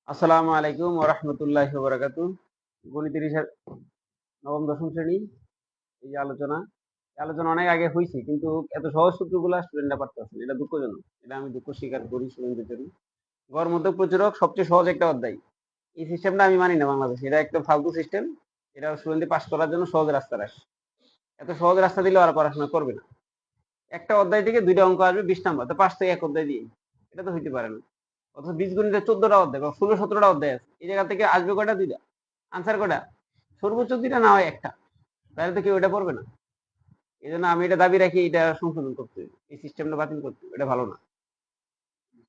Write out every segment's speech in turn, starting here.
আসসালামু আলাইকুম ওয়া রাহমাতুল্লাহি ওয়া বারাকাতুহু। গণিতের নবম দশম শ্রেণী এই যে আলোচনা অনেক আগে হইছে, কিন্তু এত সহজ সূত্রগুলা স্টুডেন্টরা পারতেছে না। এটা দুঃখজনক। এটা আমি দুঃখ স্বীকার করি স্টুডেন্টদের জন্য। গড় মধ্য প্রচুরক সবচেয়ে সহজ একটা অধ্যায়। এই সিস্টেমটা আমি মানি না বাংলাদেশে। এটা একটা ফালতু সিস্টেম। এটা স্টুডেন্টদের পাস করার জন্য সহজ রাস্তা রাখে। এত সহজ রাস্তা দিলে ওরা পড়াশোনা করবে না। একটা অধ্যায় থেকে ২টা অঙ্ক আসবে ২০ নাম্বার। তো পাস তো এক অধ্যায় দিয়ে। এটা তো হইতে পারে না। অথচ বীজগণিতের ১৪টা অধ্যায় বা ১৬-১৭টা অধ্যায় আছে। এই জায়গা থেকে আসবে কয়টা? ২টা। আনসার কয়টা? সর্বোচ্চ ২টা, না হয় একটা। তাহলে তো কেউ এটা পড়বে না। এই জন্য আমি এটা দাবি রাখি, এটা সংশোধন করতে হবে। এই সিস্টেমটা বাতিল করতে হবে। এটা ভালো না।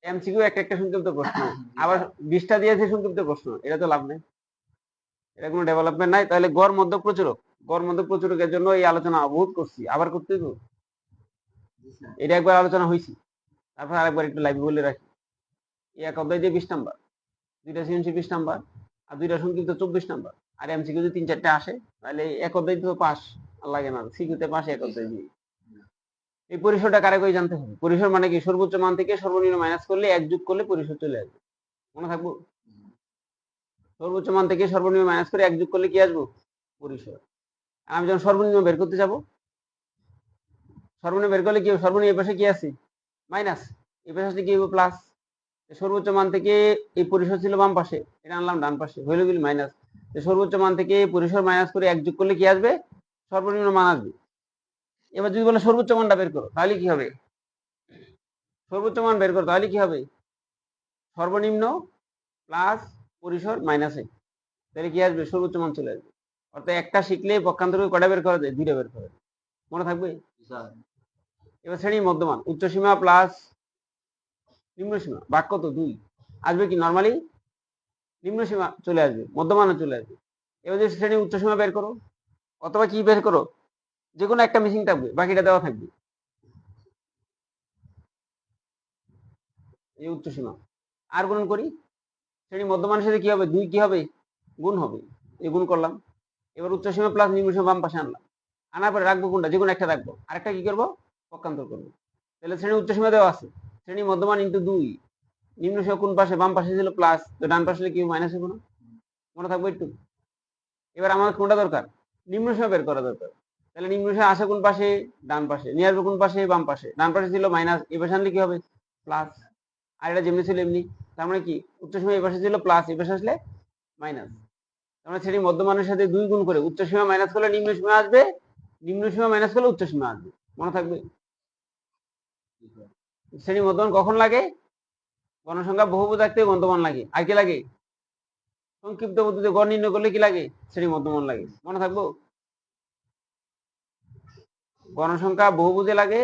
এমসিকিউ একটা সংক্ষিপ্ত প্রশ্ন, আবার ২০টা দিয়েছে সংক্ষিপ্ত প্রশ্ন। এটা তো লাভ নেই। এটা কোনো ডেভেলপমেন্ট নাই। তাহলে গড় মধ্য প্রচুরকের জন্য এই আলোচনা বহুত করছি, আবার করতে হবে। এটা একবার আলোচনা হয়েছি, তারপর আরেকবার একটু লাইভ বলে রাখি। এই এক অধ্যায় দিয়ে ২০ নাম্বার, ২টা সৃজনশীল ২০ নাম্বার, আর 2টা সংক্ষিপ্ত ২৪ নাম্বার। আর এমসিকিউ যদি ৩-৪টা আসে, তাহলে এক অধ্যায় তো পাস লাগে না। সিকিউতে পাস এক অধ্যায় দিয়ে। এই পরিসরটা কারে কই জানতে হবে। পরিসর মানে কি? সর্বোচ্চ মান থেকে সর্বনিম্ন মাইনাস করলে, এক যোগ করলে পরিসর চলে আসবে। মনে থাকবো? সর্বোচ্চ মান থেকে সর্বনিম্ন মাইনাস করে এক যোগ করলে কি আসবো? পরিসর। আমি যখন সর্বনিম্ন বের করতে যাব, সর্বনিম্ন বের করলে কি হবে? সর্বনিম্ন এই পাশে কি আছে? মাইনাস। এই পাশে কি হবে? প্লাস। সর্বোচ্চ মান থেকে এই পরিসর ছিল বাম পাশে, এটা আনলাম ডান পাশে, হইল কি মাইনাস। সর্বোচ্চ মান থেকে পরিসর মাইনাস করে এক যোগ করলে কি আসবে? সর্বনিম্ন মান আসবে। এবার যদি বলে সর্বোচ্চ মানটা বের করো, তাহলে কি হবে? সর্বোচ্চ মান বের করো, তাহলে কি হবে? সর্বনিম্ন প্লাস পরিসর মাইনাস 1, তাহলে কি আসবে? সর্বোচ্চ মান চলে আসবে। অর্থাৎ একটা শিখলে পক্ষান্তর কয়টা বের করা যায়? 2টা বের করা যায়। মনে থাকবে? এবার শ্রেণী মধ্যমান, উচ্চসীমা প্লাস নিম্ন সীমা, ভাগ কত? 2। আসবে কি? নর্মালি নিম্ন সীমা চলে আসবে, মধ্যমানও চলে আসবে। এবার যদি শ্রেণী উচ্চসীমা বের করো, অথবা কি বের করো, যে কোনো একটা মিসিং থাকবে, বাকিটা দেওয়া থাকবে। এই উচ্চসীমা আর গুণন করি, শ্রেণী মধ্যমানের সাথে কি হবে? 2 কি হবে? গুণ হবে। এই গুণ করলাম। এবার উচ্চসীমা প্লাস নিম্ন সীমা বাম পাশে আনলাম। আনার পরে রাখবো কোনটা? যে কোনো একটা রাখবো, আরেকটা কি করবো? পক্ষান্তর করবো। তাহলে শ্রেণী উচ্চসীমা দেওয়া আছে, শ্রেণী মধ্যমান ইন্টু 2, নিম্ন সীমা কোন পাশে? বাম পাশে ছিল প্লাস, তো ডান পাশে কি মাইনাস হবে না? মনে থাকবে একটু? এবার আমাদের কোনটা দরকার? নিম্ন সীমা বের করা দরকার। তাহলে নিম্ন সীমা আসে কোন পাশে? ডান পাশে। নিয়ে আসবে কোন পাশে? বাম পাশে। ডান পাশে ছিল মাইনাস, এই পাশে আনলে কি হবে? প্লাস। আর এটা যেমনি ছিল এমনি। তার মানে কি? উচ্চসীমা এই পাশে ছিল প্লাস, এই পাশে আসলে মাইনাস। তার মানে শ্রেণী মধ্যমানের সাথে 2 গুণ করে উচ্চসীমা মাইনাস করলে নিম্ন সীমা আসবে, নিম্ন সীমা মাইনাস করলে উচ্চসীমা আসবে। মনে থাকবে? শ্রেণী মধ্যমান কখন লাগে? গণসংখ্যা বহুপদ থাকতে গন্তমান লাগে। আর কি লাগে? সংক্ষিপ্ত পদ্ধতিতে গড় নির্ণয় করলে কি লাগে? শ্রেণী মধ্যমান লাগে। মনে থাকবো? গণসংখ্যা বহুপদে লাগে,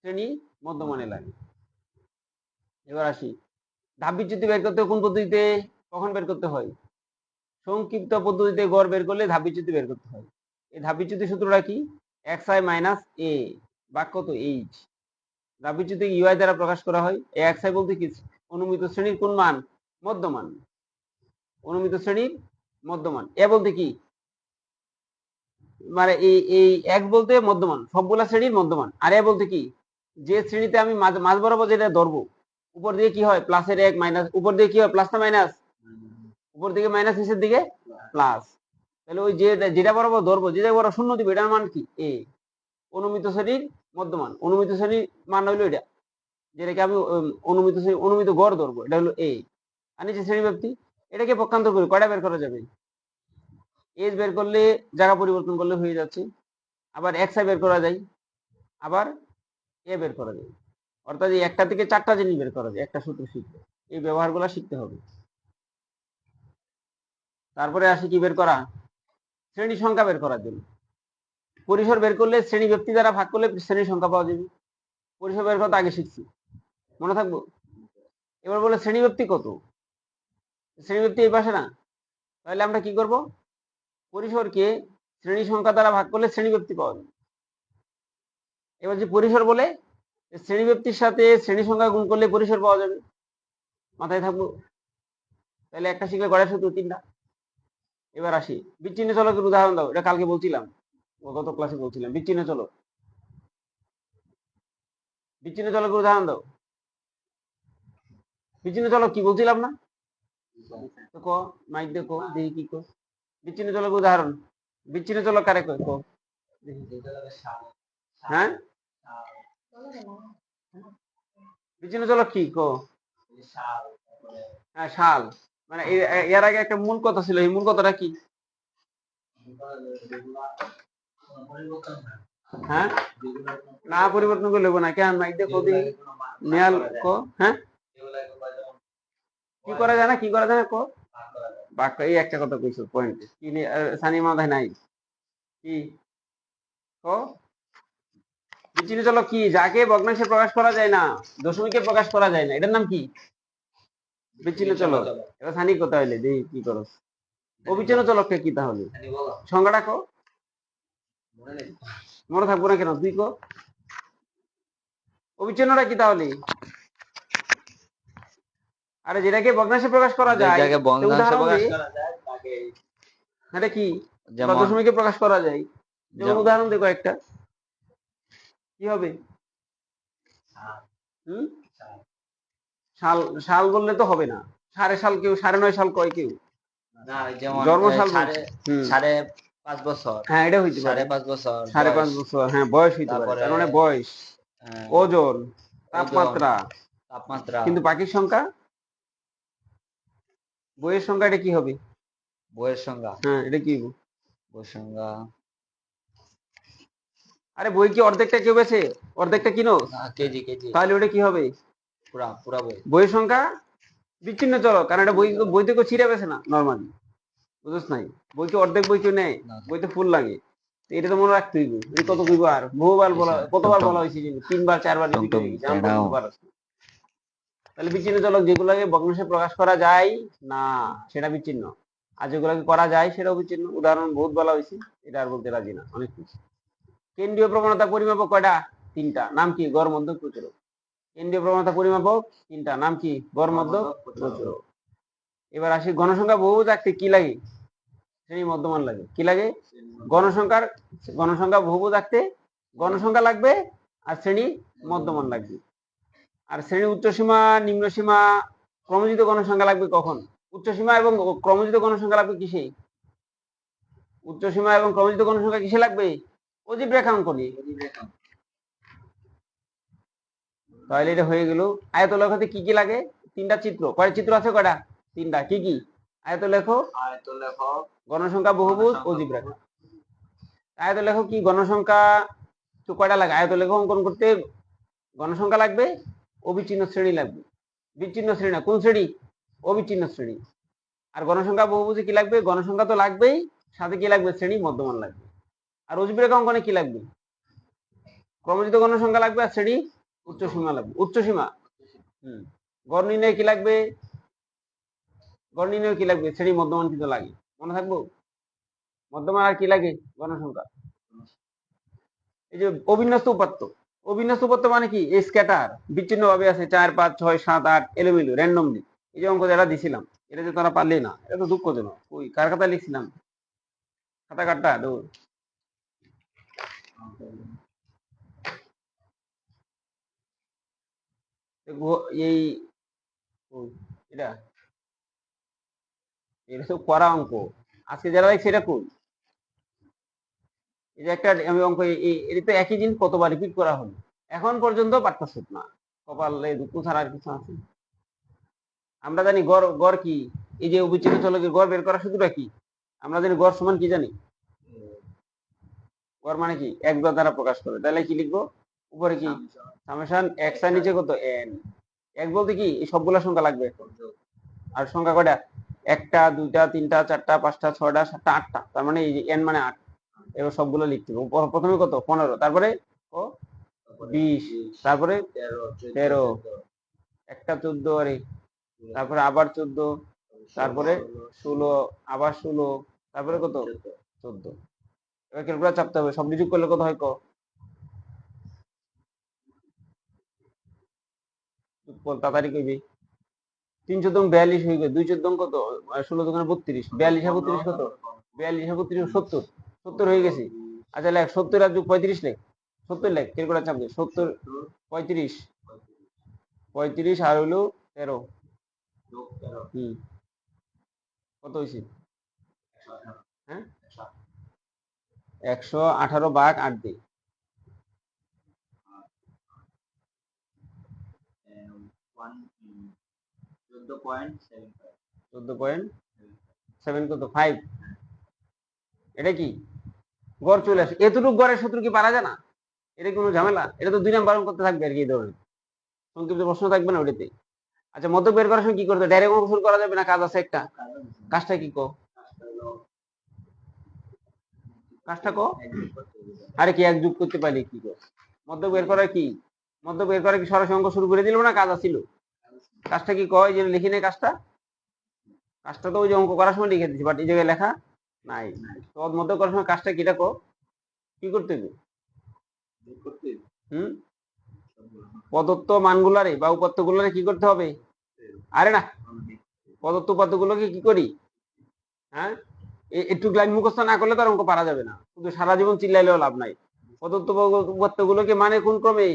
শ্রেণী মধ্যমানে লাগে। এবার আসি, ধাপ বিচ্যুতি বের করতে কোন পদ্ধতিতে, কখন বের করতে হয়? সংক্ষিপ্ত পদ্ধতিতে গড় বের করলে ধাপ বিচ্যুতি বের করতে হয়। এই ধাপ বিচ্যুতি সূত্রটা কি? xi মাইনাস a ভাগ কত? h। ধাপ বিচ্যুতি ইউআই দ্বারা প্রকাশ করা হয়। এই xi বলতে কি? অনুমিত শ্রেণীর কোন মান? মধ্যমান। অনুমিত শ্রেণীর মধ্যমান। এ বলতে কি? মানে এই এক বলতে মধ্যমান, সবগুলা শ্রেণীর মধ্যমান। আর এ বলতে কি? যে শ্রেণীতে আমি মাঝ বরাবর যেটা ধরবো, উপর দিয়ে কি হয়? প্লাসের 1 মাইনাস, উপর দিয়ে কি হয়? প্লাস না মাইনাস? উপর দিকে মাইনাস, নিচের দিকে প্লাস। তাহলে ওই যেটা বরাবর ধরবো, যেটা বরাবর শূন্য দিবে, এটার মান কি? এ। অনুমিত শ্রেণীর মধ্যমান। অনুমিত শ্রেণীর মান হইলো এটা, যেটাকে আমি অনুমিত শ্রেণী, অনুমিত গড় ধরবো, এটা হলো এ। আর নিচে শ্রেণী ব্যাপ্তি, এটাকে পক্ষান্তর করি, কয়টা বের করা যাবে? এজ বের করলে জায়গা পরিবর্তন করলে হয়ে যাচ্ছে। আবার xi বের করা যায়, আবার এ বের করা যায়। অর্থাৎ এই একটা থেকে 4টা জিনিস বের করা যায় একটা সূত্র শিখলে। এই ব্যবহারগুলো শিখতে হবে। তারপরে আসি কি বের করা? শ্রেণী সংখ্যা বের করার জন্য। পরিসর বের করলে শ্রেণী ব্যক্তি দ্বারা ভাগ করলে শ্রেণীর সংখ্যা পাওয়া যাবে। পরিসর বের করতে আগে শিখছি, মনে থাকবো? এবার বলে শ্রেণী ব্যক্তি কত? শ্রেণী ব্যক্তি এই পাশে না, তাহলে আমরা কি করব? পরিসরকে শ্রেণী সংখ্যা দ্বারা ভাগ করলে শ্রেণী ব্যক্তি পাওয়া যাবে। এবার যে পরিসর বলে, শ্রেণী ব্যক্তির সাথে শ্রেণী সংখ্যা গুণ করলে পরিসর পাওয়া যাবে। মাথায় থাকবো? তাহলে একটা শিখলে গড়ের সূত্র 3টা। এবার আসি, বিচ্ছিন্ন চলকের উদাহরণ দাও। এটা কালকে বলছিলাম, গত ক্লাসে বলছিলাম। বিচ্ছিন্ন চলক, বিচ্ছিন্ন চলকের উদাহরণ দাও। বিচ্ছিন্ন চলক কি বলছিলাম না? তো ক মাইক দিয়ে কো দেখি কি কো বিচ্ছিন্ন চলক উদাহরণ বিচ্ছিন্ন চলক কারে কয় কো হ্যাঁ বিচ্ছিন্ন চলক কি কো হ্যাঁ শাল মানে এর আগে একটা মূল কথা ছিল এই মূল কথাটা কি হ্যাঁ না পরিবর্তন করলে হইব না কেন মাইক দিয়ে কো দেখি নেয়াল কো হ্যাঁ কি করা যায় না কি করা যায় না কো বাক্য এই একটা কথা কইছো পয়েন্ট কি সানি মাথায় নাই কি কো বিচ্ছিন্ন চলক কি যাকে ভগ্নাংশে প্রকাশ করা যায় না দশমিকে প্রকাশ করা যায় না এটার নাম কি বিচ্ছিন্ন চলক এবার সানি কথা হইলে দেখি কি করো অবিচ্ছিন্ন চলককে কি তাহলে সংজ্ঞাটা কো মনে থাকবো না কেন তুই কো অবিচ্ছিন্নটা কি তাহলে আরে যেটাকে ভগ্নাংশে প্রকাশ করা যায় এটা কি দশমিকে প্রকাশ করা যায় যেমন উদাহরণ দেখো একটা কি হবে সাল সাল বললে তো হবে না সাড়ে সাল কেউ 9.5 সাল কয় কেউ জন্ম সাল 5.5 বছর হ্যাঁ এটা হইতে পারে 5.5 বছর 5.5 বছর হ্যাঁ বয়স হইতে পারে তার মানে বয়স ওজন তাপমাত্রা কিন্তু বাকি সংখ্যা বইয়ের সংখ্যা এটা কি হবে বইয়ের সংখ্যা হ্যাঁ এটা কি বইয়ের সংখ্যা আরে বই কি অর্ধেকটা কেউ বেছে অর্ধেকটা কিনো কেজি তাহলে ওটা কি হবে পুরা বই বইয়ের সংখ্যা বিচ্ছিন্ন চলক কারণ এটা বই থেকে ছিঁড়ে বেছে না নর্মালি বুঝছ নাই বই কি অর্ধেক বই কেউ নেয় বইতে ফুল লাগে এটা তো মনে রাখতে হইব এটা কত কইব আর বহুবার বলা কতবার বলা হয়েছে 3বার 4বার তাহলে বিচ্ছিন্ন চলক যেগুলোকে ভগ্নাংশে প্রকাশ করা যায় না সেটা বিচ্ছিন্ন আর যেগুলোকে করা যায় সেটাও বিচ্ছিন্ন উদাহরণ বহুত বলা হয়েছে এটা আর বলতে রাজি না অনেক কিছু কেন্দ্রীয় প্রবণতা পরিমাপক কয়টা 3টা নাম কি গড় মধ্যক প্রচুরক কেন্দ্রীয় প্রবণতা পরিমাপক 3টা নাম কি গড় মধ্যক প্রচুরক এবার আসি গণসংখ্যা বহুভুজ আঁকতে কি লাগে শ্রেণী মধ্যমান লাগে কি লাগে গণসংখ্যা বহুভুজ আঁকতে গণসংখ্যা লাগবে আর শ্রেণী মধ্যমান লাগবে আর শ্রেণী উচ্চসীমা নিম্নসীমা ক্রমজিত গণসংখ্যা লাগবে কখন উচ্চসীমা এবং ক্রমজিত গণসংখ্যা লাগবে কিসে উচ্চসীমা এবং ক্রমজিত গণসংখ্যা কিসে লাগবে অজীব রেখাঙ্কনে তাহলে এটা হয়ে গেল আয়তলেখতে কি কি লাগে 3টা চিত্র কয়টা চিত্র আছে কয়টা 3টা কি কি আয়তলেখ গণসংখ্যা বহুভুজ অজীব রেখা আয়তলেখ কি গণসংখ্যা তো কয়টা লাগে আয়তলেখ অঙ্কন করতে গণসংখ্যা লাগবে অবিচ্ছিন্ন শ্রেণী লাগবে বিচ্ছিন্ন শ্রেণী না কোন শ্রেণী অবিচ্ছিন্ন শ্রেণী আর গণসংখ্যা বহুভুজে কি লাগবে গণসংখ্যা তো লাগবেই সাথে কি লাগবে শ্রেণী মধ্যমান লাগবে আর অজীব রেখা অঙ্কনে কি লাগবে ক্রমজিত গণসংখ্যা লাগবে আর শ্রেণী উচ্চসীমা লাগবে উচ্চসীমা গড় নির্ণয় কি লাগবে গড় নির্ণয় কি লাগবে শ্রেণী মধ্যমান কিন্তু লাগে মনে থাকবো মধ্যমান আর কি লাগে গণসংখ্যা এই যে অবিন্যস্ত উপাত্ত অবিন্যস্ত উপাত্ত মানে কি এই স্ক্যাটার বিচ্ছিন্ন ভাবে আছে 4 5 6 7 8 এলোমেলো র্যান্ডমলি এই যে অঙ্ক যারা দিছিলাম এটা যে তারা পারলে না এটা তো দুঃখজনক ওই কার খাতা লিখছিলাম খাতা কাটটা দৌড় এই এটা এটা তো করা অঙ্ক আজকে যারা দেখছে এটা কোন এই যে একটা আমি অঙ্ক এটা তো একই জিনিস কতবার রিপিট করা হলো এখন পর্যন্ত পারতেছ না কপালে দুঃখ ছাড়া আর কিছু আছে আমরা জানি গড় গড় কি এই যে অবিচ্ছিন্ন চলকের গড় বের করা সূত্রটা কি আমরা জানি গড় সমান কি জানি গড় মানে কি এক দ্বারা প্রকাশ করে তাহলে কি লিখবো উপরে কি সামেশন x এর নিচে কত n এক বলতে কি এই সবগুলা সংখ্যা লাগবে আর সংখ্যা কয়টা 1টা 2টা 3টা 4টা 5টা 6টা 7টা 8টা তার মানে এই যে n মানে 8 এবার সবগুলো লিখতে হবে প্রথমে কত 15 তারপরে 20 তারপরে 13 একটা 14 আরে তারপরে আবার 14 তারপরে 16 আবার 16 তারপরে কত 14 এবার ক্যালকুলেটর চাপতে হবে সব যোগ করলে কত হয় তাড়াতাড়ি কইবি 3 14 42 হয়ে গেল 2 14 কত 16 দোকানে 32 42 আর 32 কত 42 আর 32 70 70 হয়ে গেছে আচ্ছা লেখ 70 আর যোগ 35 লেখ 70 লেখ ক্যালকুলেটর চাপ দে 70 35 35 আর হলো 13 হুম কত হয়েছে? হ্যাঁ, 118 ভাগ 8 দিয়ে 14.7 কত 5। এটা কি গড় চলে আসে? এতটুকু গড়ের সূত্র কি পারা যায় না? এটা কোনো ঝামেলা? এটা তো 2 নাম্বার করতে থাকবে আর কি, এই ধরনের সংক্ষিপ্ত প্রশ্ন থাকবে না ওটাতে। আচ্ছা, মধ্যক বের করার সময় কি করতে? ডাইরেক্ট অঙ্ক শুরু করা যাবে না? কাজ আছে একটা। কাজটা কি কো? কাজটা কো। আরে কি এক যোগ করতে পারলে কি কো? মধ্যক বের করার কি? মধ্যক বের করার কি সরাসরি অঙ্ক শুরু করে দিল না কাজ আছিল? কাজটা কি কয়? যে লিখি নেই কাজটা। কাজটা তো ওই যে অঙ্ক করার সময় লিখে দিচ্ছি, বাট এই জায়গায় লেখা নাই। তো মধ্যক করার সময় কাজটা কিটা কো? কি করতে হবে? হুম, প্রদত্ত মানগুলারে বা উপাত্তগুলারে কি করতে হবে? আরে না, প্রদত্ত উপাত্তগুলোকে কি করি? হ্যাঁ, একটু লাইন মুখস্থ না করলে তো আর অঙ্ক পারা যাবে না। শুধু সারা জীবন চিল্লাইলেও লাভ নাই। প্রদত্ত উপাত্তগুলোকে মানে কোন ক্রমে?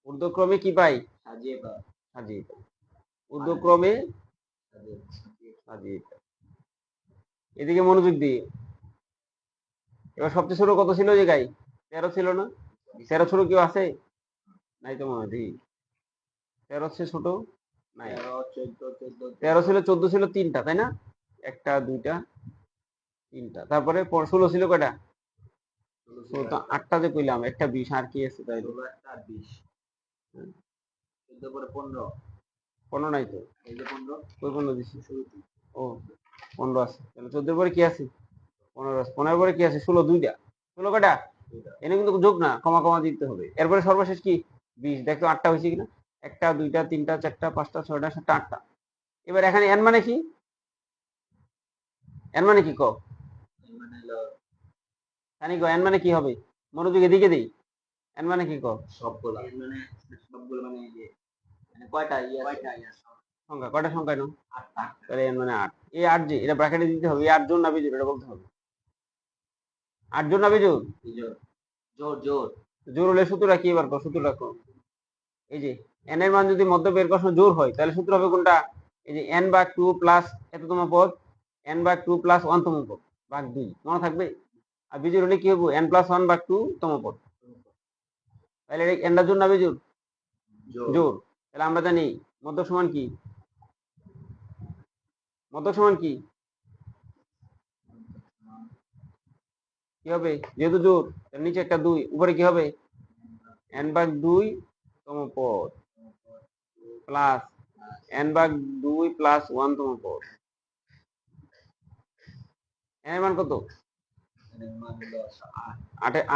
ঊর্ধ্বক্রমে কি পাই? সাজিয়ে পাই। ঊর্ধ্বক্রমে সাজিয়ে পাই। এদিকে মনোযোগ দিয়ে। এবার সবচেয়ে ছোট কত ছিল জায়গায়? 13 ছিল না? 13 ছোট কেউ আছে? নাই তো মনে হয়। 13 হচ্ছে ছোট নাই। 13 ছিল, 14 ছিল, 3টা, তাই না? 1টা 2টা 3টা। তারপরে 16 ছিল কয়টা? 16 তো 8টা যে কইলাম, একটা 20 আর কি আছে তাই? 15 নাই তো। কই 15 দিছি? ও 15 আছে। তাহলে 14 পরে কি আছে? 15 আছে। 15 পরে কি আছে? 16, 2টা। 16 কয়টা? এনে কিন্তু যোগ না, কমা কমা দিতে হবে। এরপরে সর্বশেষ কি? 20। দেখো 8টা হয়েছে কিনা? 1টা 2টা 3টা 4টা 5টা 6টা 7টা 8টা। এবার এখানে n মানে কি? n মানে কি ক? জানি ক n মানে কি হবে? মনোযোগ এদিকে দেই। n মানে কি ক? সবগুলা কয়টা সংখ্যা কয়টা? সংখ্যা নাও। তাহলে n মানে 8। এই 8 যে এটা ব্র্যাকেটে দিতে হবে। এই 8 জোড় না বিজোড় এটা বলতে হবে। 8 জোড় না বিজোড়? জোড় হলে সূত্রটা কি? এবার সূত্রটা কো। এই যে n এর মান যদি মধ্য বের করার সময় জোড় হয় তাহলে সূত্র হবে কোনটা? এই যে n ভাগ 2 প্লাস এততম পদ, n ভাগ 2 প্লাস 1তম পদ ভাগ 2। মনে থাকবে? আর বিজোড় হলে কি হবে? n প্লাস 1 ভাগ 2 তম পদ। তাহলে এটা n টা জোড় না বিজোড়? জোড়। তাহলে আমরা জানি মধ্যক সমান কি? মধ্যক সমান কি? কি হবে? যেহেতু জোড় তাহলে নিচে একটা 2, উপরে কি হবে? n ভাগ 2 তম পদ প্লাস n ভাগ 2 প্লাস 1 তম পদ। n এর মান কত?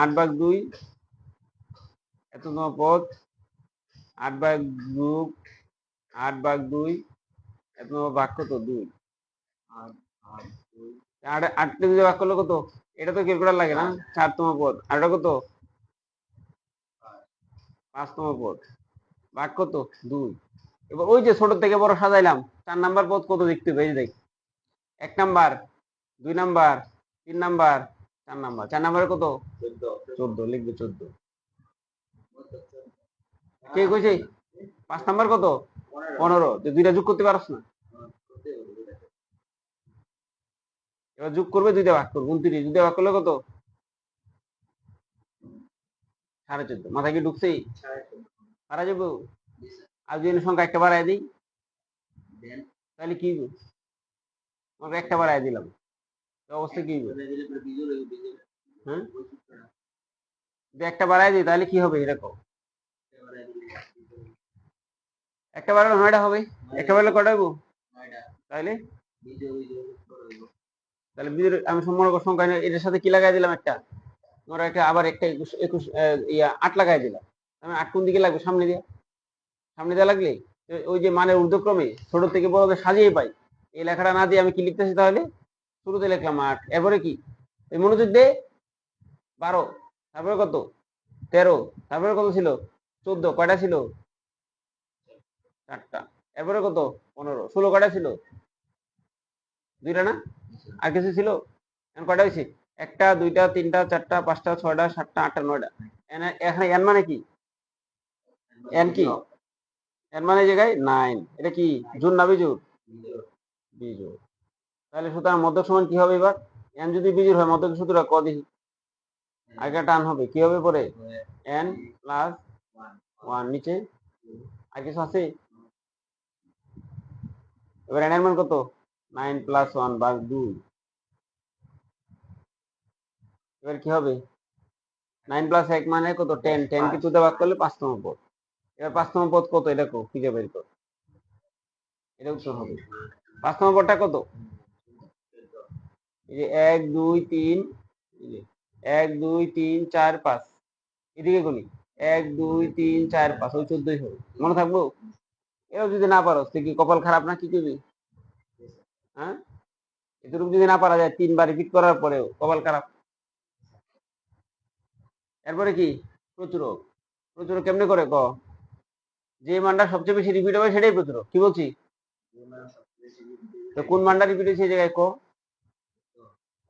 8 ভাগ 2 এততম পদ 8 ভাগ 2 8 ভাগ 2 এততম ভাগ কত? 2। 8 দিয়ে ভাগ করলে কত? এটা তো ক্যালকুলেটর লাগে না। 4তম পদ আর এটা কত? 5তম পদ ভাগ কত? 2। এবার ওই যে ছোট থেকে বড় সাজাইলাম, 4 নাম্বার পদ কত দেখতে হবে? এই দেখ, 1 নাম্বার 2 নাম্বার 3 নাম্বার 4 নাম্বার। 4 নাম্বারে কত? 14 লিখবে। 14 কে কইছে? 5 নাম্বার কত? 15। তুই দুইটা যোগ করতে পারছ না? এবার যোগ করবে, দুইটা ভাগ করবে। 29 দুইটা ভাগ করলে কত? 14.5। মাথায় কি ঢুকছে? পারা যাবো? আর যদি সংখ্যা একটা বাড়াই দিই তাহলে কি হবে? আমরা একটা বাড়াই দিলাম, অবস্থা কি হবে? হ্যাঁ, যদি একটা বাড়াই দিই তাহলে কি হবে? এরকম একটা বাড়ালে 9টা হবে। একটা বাড়ালে কটা হইব? তাহলে তাহলে আমি মনে কর সংখ্যা এটার সাথে কি লাগাই দিলাম? একটা ধরো একটা, আবার একটা 21 8 লাগাই দিলাম। আমি 8 কোন দিকে লাগবে? সামনে দিয়ে। সামনে দিয়ে লাগলে ওই যে মানের ঊর্ধ্বক্রমে ছোট থেকে বড়দের সাজিয়ে পাই। এই লেখাটা না দিয়ে আমি কি লিখতেছি? তাহলে শুরুতে লিখলাম 8, এরপরে কি? এই মনোযোগ দে। 12, তারপরে কত? 13, তারপরে কত ছিল? 14। কয়টা ছিল? 4টা। এরপরে কত? 15। 16 কয়টা ছিল? 2টা না? আর কিছু ছিল? এখন কয়টা হয়েছে? 1টা 2টা 3টা 4টা 5টা 6টা 7টা 8টা 9টা। এখানে n মানে কি? n কি? n মানে জায়গায় 9। এটা কি জোড় না বিজোড়? বিজোড়। তাহলে সুতরাং মধ্যক সমান কি হবে এবার? n যদি বিজোড় হয় মধ্যকের সূত্রটা ক দেখি। আগে টান হবে কি হবে পরে? n প্লাস 1 নিচে আর কিছু আছে? এবার n এর মান কত? 9 প্লাস 1 বা 2। এবার কি হবে? 9 প্লাস 1 মানে কত? 10। 10 কে 2 তে ভাগ করলে 5তম পদ। এবার 5তম পদ কত? এটা খুঁজে বের কর। এটা উত্তর হবে। 5তম পদটা কত? এই যে 1 2 3 এই যে 1 2 3 4 5 এদিকে গুনি 1 2 3 4 5 ওই 14ই হবে। মনে থাকবো? এও যদি না পারো তুই কি কপাল খারাপ না কি করবি? হ্যাঁ, এতটুকু যদি না পারা যায় 3 বার রিপিট করার পরেও কপাল খারাপ। এরপরে কি? প্রচুরক। প্রচুরক কেমনে করে ক? যে মানটা সবচেয়ে বেশি রিপিট হবে সেটাই প্রচুরক। কি বলছি? তো কোন মানটা রিপিট হয়েছে এই জায়গায় ক?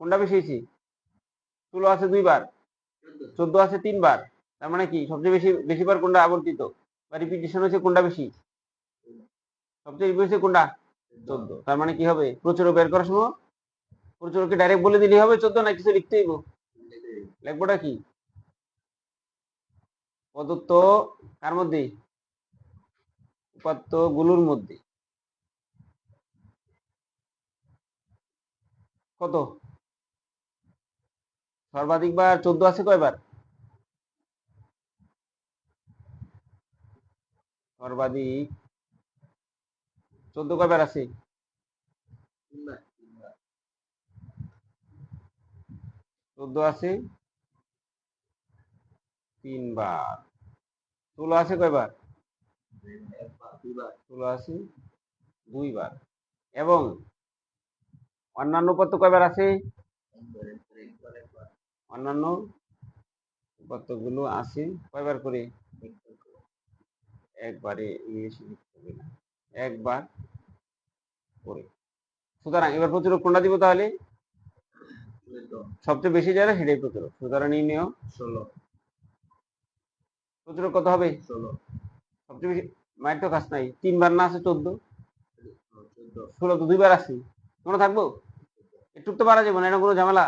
কোনটা বেশি হয়েছে? 16 আছে 2 বার, 14 আছে 3 বার। তার মানে কি সবচেয়ে বেশিবার কোনটা আবর্তিত বা রিপিটেশন হচ্ছে কোনটা বেশি? সবচেয়ে বেশি হচ্ছে কোনটা? 14। তার মানে কি হবে? প্রচুরক বের করার সময় প্রচুরকে ডাইরেক্ট বলে দিলেই হবে 14 না কিছু লিখতে হইব? লিখবোটা কি? প্রদত্ত কার মধ্যে? উপাত্ত গুলোর মধ্যে কত? সর্বাধিক বার 14 আছে কয়বার? সর্বাধিক 14 কয়বার আছে? 14 আছে 3 বার। 16 আছে কয়বার? 16 আছে 2 বার। এবং অন্যান্য উপাত্ত কয়বার আছে? অন্যান্য উপাত্তগুলো আছে কয়বার করে? একবারে ইংলিশ লিখতে হবে না, একবার করে। সুতরাং এবার প্রচুরক কোনটা দিব তাহলে? সবচেয়ে বেশি যারা সেটাই প্রচুরক। সুতরাং নির্ণয় 16। প্রচুরক কত হবে? 16। সবচেয়ে বেশি মায়ের তো কাজ নাই। 3 বার না আছে 14? 16 তো 2 বার আছে। মনে থাকবো? একটু তো পারা যাবে না, এটা কোনো ঝামেলা।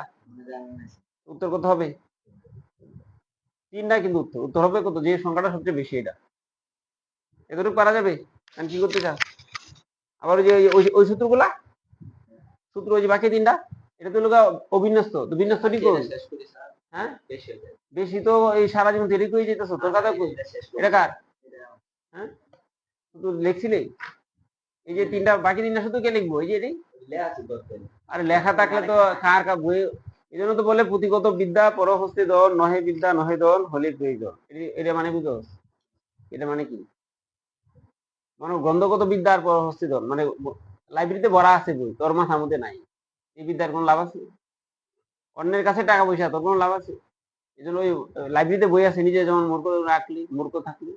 উত্তর কত হবে? 3 না, কিন্তু উত্তর হবে কত? যে সংখ্যাটা সবচেয়ে বেশি এটা। এতটুকু পারা যাবে? আমি কি করতে চাও? আবার ওই যে ওই সূত্রগুলা সূত্র ওই যে বাকি 3টা এটা তো লোক অবিন্যস্ত। তো বিন্যস্তটি কোন? হ্যাঁ, বেশি তো এই সারা জীবন দেরি করে যেতেছ তোর কথা কই? এটা কার? হ্যাঁ, শুধু লিখছিলি এই যে 3টা বাকি 3টা শুধু কে লিখবো? এই যে এটাই আরে লেখা থাকলে তো কার কার বই। এই জন্য তো বলে পুঁথিগত বিদ্যা পরহস্তে দন নহে বিদ্যা নহে দন হলে প্রয়োজন। এটা মানে বুঝো? এটা মানে কি? মানে গ্রন্থগত বিদ্যা আর পরহস্তে দন মানে লাইব্রেরিতে ভরা আছে বই, তোর মাথার মধ্যে নাই। এই বিদ্যার কোনো লাভ আছে? অন্যের কাছে টাকা পয়সা তোর কোনো লাভ আছে? এই জন্য ওই লাইব্রেরিতে বই আছে, নিজে যেমন মূর্খ রাখলি মূর্খ থাকলি,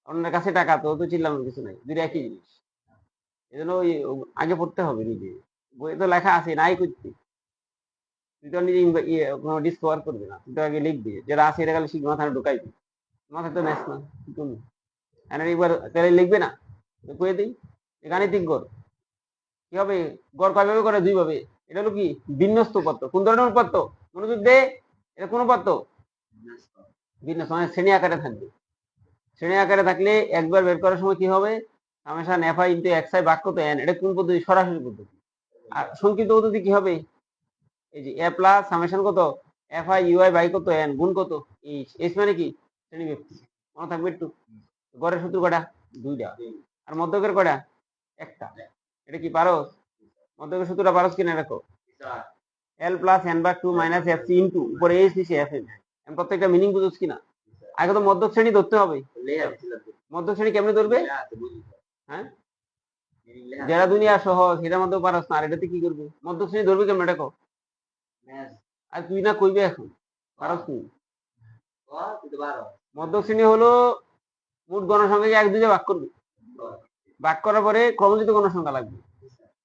অন্যের কাছে টাকা তো চিল্লানোর কিছু নাই, দুটো একই জিনিস। এই জন্য ওই আগে পড়তে হবে নিজে। বই তো লেখা আছে নাই করতে, তুই তো নিজে কোনো ডিসকভার করবি না, তুই তো আগে লিখবি যেটা আছে এটা খালি শিখবি, মাথায় ঢুকাইবি। মাথায় তো নেস না কি করবি? একবার তাহলে লিখবে না? কয়ে দিই গাণিতিক গড় কি হবে? গড় কয়ভাবে করে? 2 ভাবে। এটা হলো কি? বিন্যস্ত উপাত্ত। কোন ধরনের উপাত্ত? মনোযোগ দে। এটা কোন উপাত্ত? বিন্যস্ত মানে শ্রেণী আকারে থাকবে। শ্রেণী আকারে থাকলে একবার বের করার সময় কি হবে? Summation F I into x I ভাগ কত এন। এটা কোন পদ্ধতি? সরাসরি পদ্ধতি। আর সংক্ষিপ্ত পদ্ধতি কি হবে? এই যে এ প্লাস সামেশন কত f i u i by কত এন গুণ কত এইচ। এইচ মানে কি? শ্রেণী ব্যক্তি। মনে থাকবে একটু? গড়ের সূত্র কয়টা? 2টা। আর মধ্যকের কয়টা? একটা। এটা কি পারো? মধ্যকের সূত্রটা পারো কিনা দেখো। L plus N by 2 minus F C into উপরে এইচ নিচে এফ এন। আমি প্রত্যেকটা মিনিং বুঝছ কিনা? আগে তো মধ্যক শ্রেণী ধরতে হবে। মধ্যক শ্রেণী কেমনে ধরবে? হ্যাঁ, যারা দুনিয়া সহজ সেটার মধ্যে পারস না, আর এটাতে কি করবে? মধ্যক শ্রেণী ধরবে কেমন দেখো। আর তুই না কইবে এখন পারস তুই? মধ্যক শ্রেণী হলো মোট গণসংখ্যাকে 1 2 দিয়ে ভাগ করবে। ভাগ করার পরে ক্রমজিত গণসংখ্যা লাগবে।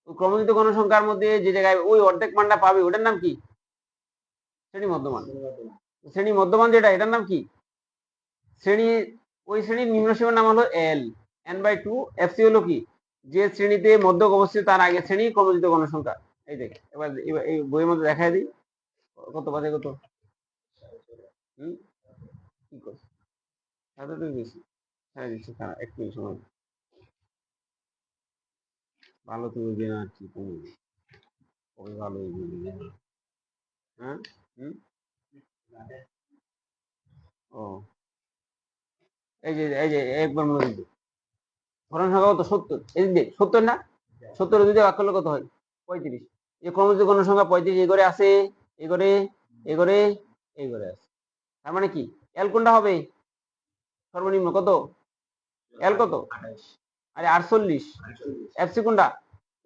ওই ক্রমজিত গণসংখ্যার মধ্যে যে জায়গায় ওই অর্ধেক মানটা পাবে ওটার নাম কি? শ্রেণী মধ্যমান। শ্রেণী মধ্যমান যেটা এটার নাম কি? শ্রেণী ওই শ্রেণীর নিম্ন সীমার নাম হলো এল। এন বাই 2 এফ সি হলো কি? যে শ্রেণীতে মধ্যক অবস্থিত তার আগে শ্রেণী ক্রমজিত গণসংখ্যা। এই দেখ, এবার এই বইয়ের মধ্যে দেখাই দিই কত বাজে কত। কি করছে এতটুকু বেশি হ্যাঁ দিচ্ছি, একটু সময় ভালো তো বুঝবে না আর কি তুমি, কবে ভালো বুঝবে। হ্যাঁ ও এই যে একবার মনে দিতে ঘটনা সংখ্যা কত 70, এই যে 70 না, 70 যদি ভাগ করলে কত হয় 35। এই ক্রমজিত গণসংখ্যা 35 এই ঘরে আছে, এই ঘরে, এই ঘরে, এই ঘরে আছে। তার মানে কি এল কোনটা হবে সর্বনিম্ন কত, এল কত, আরে 48। এফসি কোনটা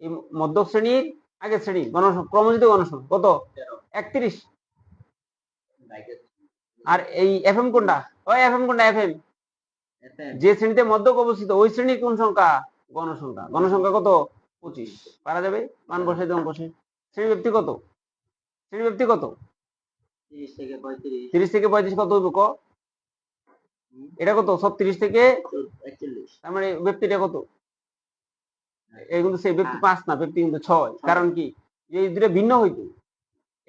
এই মধ্যক শ্রেণীর আগের শ্রেণী ক্রমজিত গণসংখ্যা কত 31। আর এই এফএম কোনটা, ওই এফএম কোনটা, এফএম যে শ্রেণীতে মধ্যক অবস্থিত ওই শ্রেণীর কোন সংখ্যা, গণসংখ্যা। গণসংখ্যা কত 25। পারা যাবে, মান বসে দেন বসে। শ্রেণী ব্যক্তি কত, শ্রেণী ব্যক্তি কত 30 থেকে 35 কত হইব ক, এটা কত 36 থেকে 41। তার মানে ব্যক্তিটা কত, এই কিন্তু সেই ব্যক্তি 5 না, ব্যক্তি কিন্তু 6। কারণ কি এই দুটো ভিন্ন হইতো,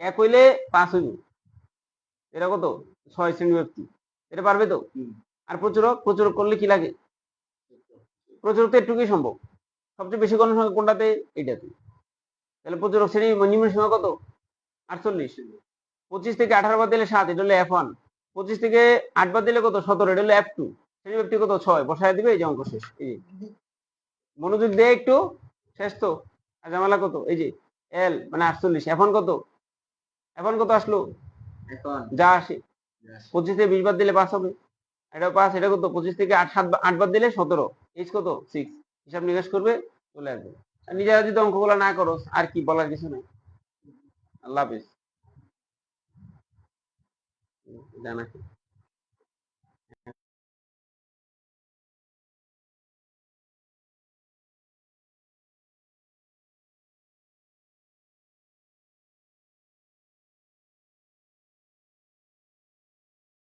এক হইলে 5 হইব, এটা কত 6 শ্রেণী ব্যক্তি। এটা পারবে তো। আর প্রচুরক, প্রচুরক করলে কি লাগে, প্রচুরক তো এটুকুই সম্ভব, সবচেয়ে বেশি গণসংখ্যা কোনটাতে, এইটাতে। তাহলে প্রচুরক শ্রেণী নিম্ন সীমা কত 48। 25 থেকে 18 বাদ দিলে 7, এটা হলো F1। 25 থেকে 8 বাদ দিলে কত 17, এটা হলো F2। শ্রেণী ব্যক্তি কত 6, বসায় দিবে, এই যে অঙ্ক শেষ। এই যে মনোযোগ দিয়ে একটু, শেষ তো। আর জামালা কত, এই যে এল মানে 48। এখন কত, এখন কত আসলো যা আসে, 25 থেকে 20 বাদ দিলে 5 হবে, এটা 5, এটা কত 25 থেকে 8 বাদ দিলে 17, এইচ কত 6। হিসাব নিকাশ করবে, চলে আসবে। আর নিজেরা যদি অঙ্কগুলো না করো আর কি বলার কিছু নাই। আল্লাহ হাফিজ। জানা